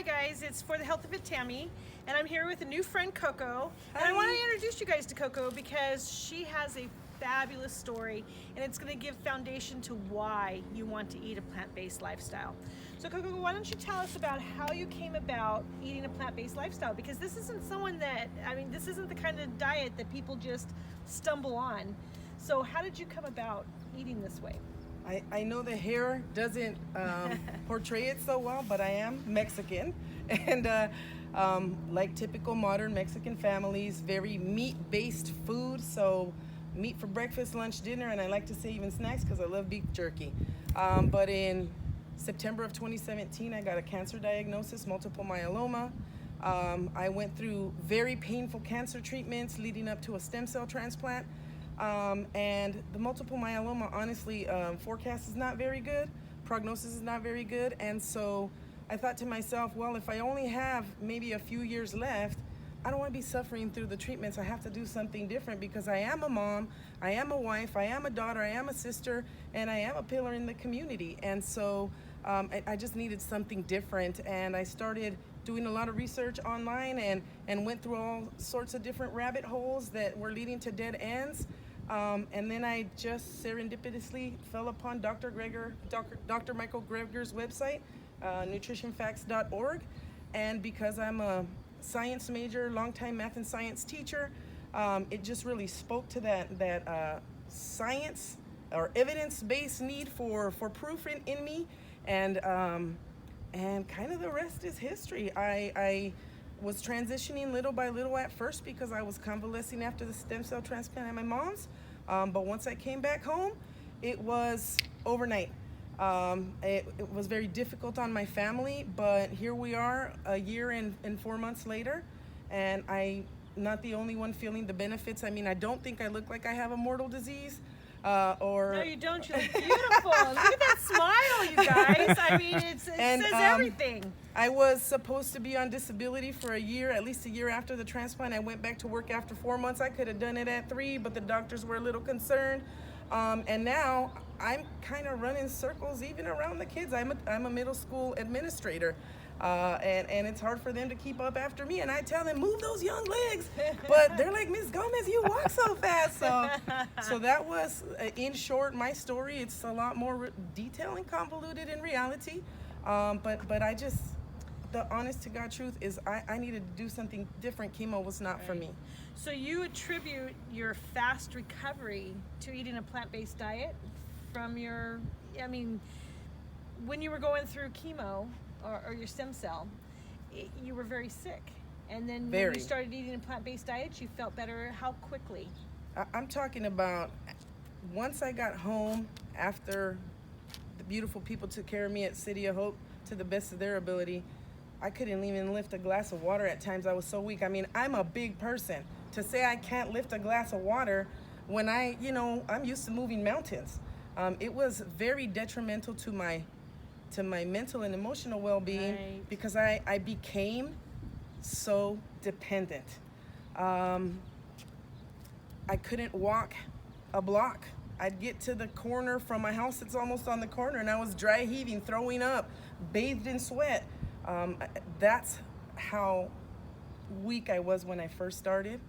guys, it's For the Health of It, Tami, and I'm here with a new friend, Coco. And I Hi. want to introduce you guys to Coco because she has a fabulous story, and it's going to give foundation to why you want to eat a plant-based lifestyle. So Coco, why don't you tell us about how you came about eating a plant-based lifestyle? Because this isn't this isn't the kind of diet that people just stumble on. So how did you come about eating this way? I know the hair doesn't portray it so well, but I am Mexican, and like typical modern Mexican families, very meat-based food. So meat for breakfast, lunch, dinner, and I like to say even snacks because I love beef jerky. But in September of 2017, I got a cancer diagnosis, multiple myeloma. I went through very painful cancer treatments leading up to a stem cell transplant. And the multiple myeloma, honestly, forecast is not very good. Prognosis is not very good. And so I thought to myself, well, if I only have maybe a few years left, I don't want to be suffering through the treatments. I have to do something different because I am a mom, I am a wife, I am a daughter, I am a sister, and I am a pillar in the community. And so I just needed something different. And I started doing a lot of research online and went through all sorts of different rabbit holes that were leading to dead ends. And then I just serendipitously fell upon Dr. Michael Greger's website, nutritionfacts.org. And because I'm a science major, longtime math and science teacher, it just really spoke to that science or evidence-based need for proof in me. And kind of the rest is history. I was transitioning little by little at first because I was convalescing after the stem cell transplant at my mom's. But once I came back home, it was overnight. It was very difficult on my family, but here we are a year and 4 months later, and I'm not the only one feeling the benefits. I mean, I don't think I look like I have a mortal disease. No, you don't. You look beautiful. Look at that smile, you guys. I mean, it says everything. I was supposed to be on disability for a year, at least a year after the transplant. I went back to work after 4 months. I could have done it at 3, but the doctors were a little concerned. And now I'm kind of running circles even around the kids. I'm a middle school administrator. And it's hard for them to keep up after me, and I tell them, move those young legs, but they're like, Ms. Gomez, you walk so fast. So that was, in short, my story. It's a lot more detailed and convoluted in reality, but I just, the honest to God truth is I needed to do something different. Chemo was not for me. So you attribute your fast recovery to eating a plant-based diet from your, when you were going through chemo, or your stem cell, you were very sick. And then when you started eating a plant-based diet, you felt better. How quickly? I'm talking about once I got home after the beautiful people took care of me at City of Hope to the best of their ability. I couldn't even lift a glass of water at times. I was so weak. I mean, I'm a big person. To say I can't lift a glass of water when I'm used to moving mountains. It was very detrimental to my mental and emotional well-being, because I became so dependent. I couldn't walk a block. I'd get to the corner from my house, it's almost on the corner, and I was dry heaving, throwing up, bathed in sweat. That's how weak I was when I first started,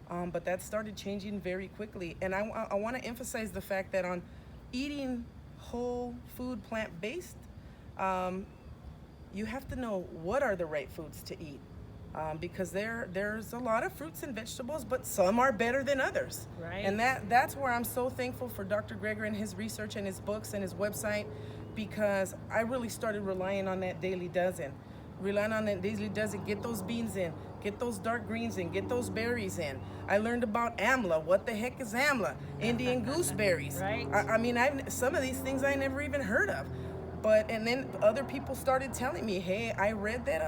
but that started changing very quickly. And I want to emphasize the fact that on eating whole food, plant-based, you have to know what are the right foods to eat, because there's a lot of fruits and vegetables, but some are better than others. Right. And that's where I'm so thankful for Dr. Greger and his research and his books and his website, because I really started relying on that daily dozen. Get those beans in, get those dark greens in, get those berries in. I learned about amla. What the heck is amla? Indian gooseberries. Right. I mean, some of these things I never even heard of. And then other people started telling me, hey, I read that,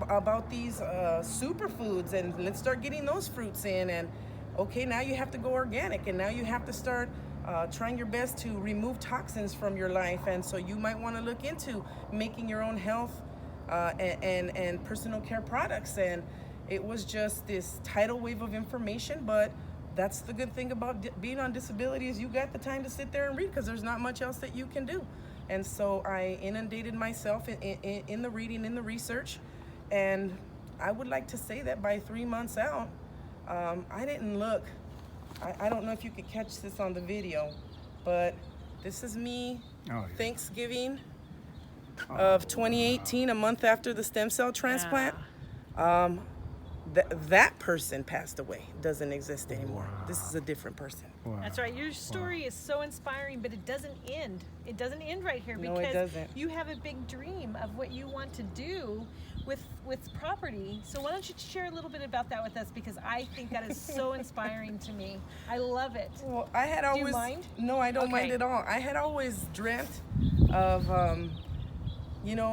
about these superfoods, and let's start getting those fruits in. And okay, now you have to go organic, and now you have to start trying your best to remove toxins from your life. And so you might want to look into making your own health and personal care products. And it was just this tidal wave of information, but that's the good thing about being on disability, is you got the time to sit there and read, because there's not much else that you can do. And so I inundated myself in the reading, in the research. And I would like to say that by 3 months out, I didn't look. I don't know if you could catch this on the video, but this is me, Thanksgiving of 2018, a month after the stem cell transplant. That person passed away, doesn't exist anymore. This is a different person. That's right. Your story is so inspiring, but it doesn't end. It doesn't end right here because No, it doesn't. you have a big dream of what you want to do with property. So why don't you share a little bit about that with us, because I think that is so inspiring to me. I love it. Well, I had always. Do you mind? No, I don't mind at all. I had always dreamt of,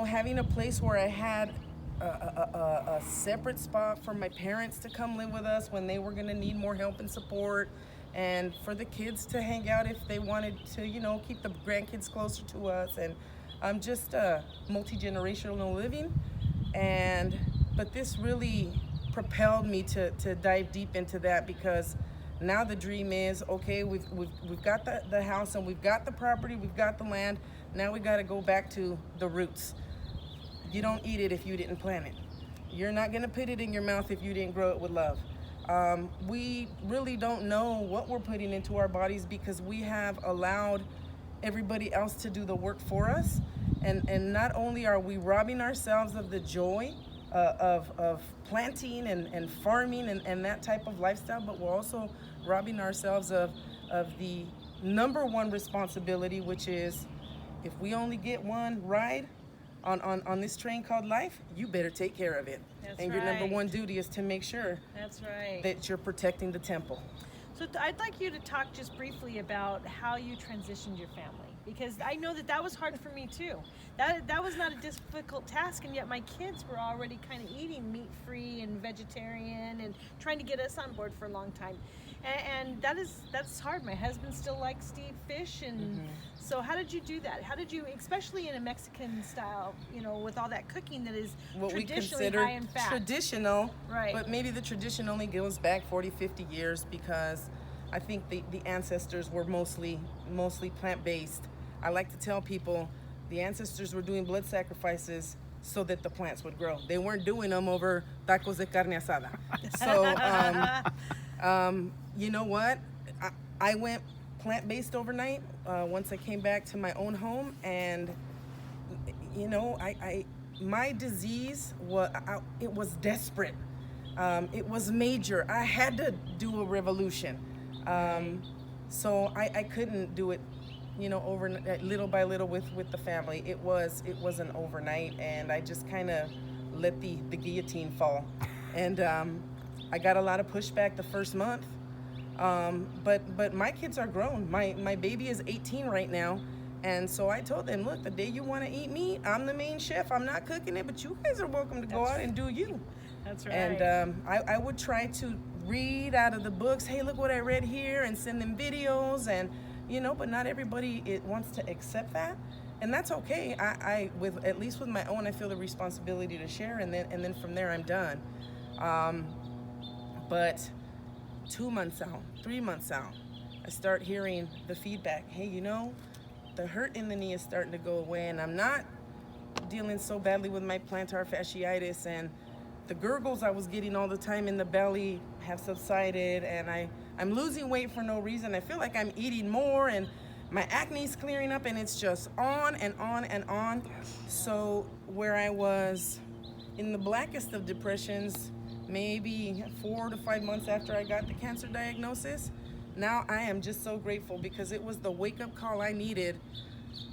having a place where I had a separate spot for my parents to come live with us when they were going to need more help and support, and for the kids to hang out if they wanted to, keep the grandkids closer to us, and just multi-generational living. But this really propelled me to dive deep into that, because now the dream is, okay, we've got the house and we've got the property, we've got the land. Now we got to go back to the roots. You don't eat it if you didn't plant it. You're not gonna put it in your mouth if you didn't grow it with love. We really don't know what we're putting into our bodies because we have allowed everybody else to do the work for us. And not only are we robbing ourselves of the joy of planting and farming and that type of lifestyle, but we're also robbing ourselves of the number one responsibility, which is, if we only get one ride on this train called life, you better take care of it. That's and your number one duty is to make sure That's right. that you're protecting the temple. So I'd like you to talk just briefly about how you transitioned your family, because I know that was hard for me too. That was not a difficult task, and yet my kids were already kind of eating meat-free and vegetarian and trying to get us on board for a long time. And that's hard. My husband still likes to eat fish, and so how did you do that? How did you, especially in a Mexican style, with all that cooking that is What we traditionally consider high in fat? traditional, Right. But maybe the tradition only goes back 40, 50 years, because I think the ancestors were mostly plant-based. I like to tell people the ancestors were doing blood sacrifices so that the plants would grow. They weren't doing them over tacos de carne asada. So, you know what? I went plant-based overnight once I came back to my own home, and my disease was desperate. It was major. I had to do a revolution. So I couldn't do it, overnight, little by little with the family. It wasn't overnight, and I just kind of let the guillotine fall. And I got a lot of pushback the first month. But my kids are grown. My baby is 18 right now. And so I told them, look, the day you want to eat meat, I'm the main chef. I'm not cooking it, but you guys are welcome to go out and do you. That's right. And I would try to read out of the books, hey, look what I read here, and send them videos, and but not everybody wants to accept that, and that's okay. I at least with my own, I feel the responsibility to share, and then from there I'm done. But 2 months out, 3 months out, I start hearing the feedback. Hey, the hurt in the knee is starting to go away, and I'm not dealing so badly with my plantar fasciitis, and the gurgles I was getting all the time in the belly have subsided, and I'm losing weight for no reason. I feel like I'm eating more, and my acne's clearing up, and it's just on and on and on. So where I was in the blackest of depressions, maybe 4 to 5 months after I got the cancer diagnosis, now I am just so grateful, because it was the wake-up call I needed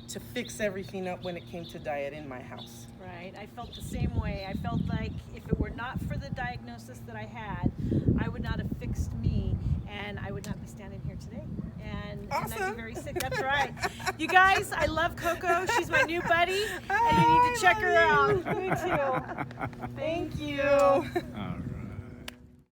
to fix everything up when it came to diet in my house. Right. I felt the same way. I felt like if it were not for the diagnosis that I had, I would not have fixed me, and I would not be standing here today. And Awesome. I'd be very sick. That's right. You guys, I love Coco. She's my new buddy, and you need to check her out. Me too. Thank you.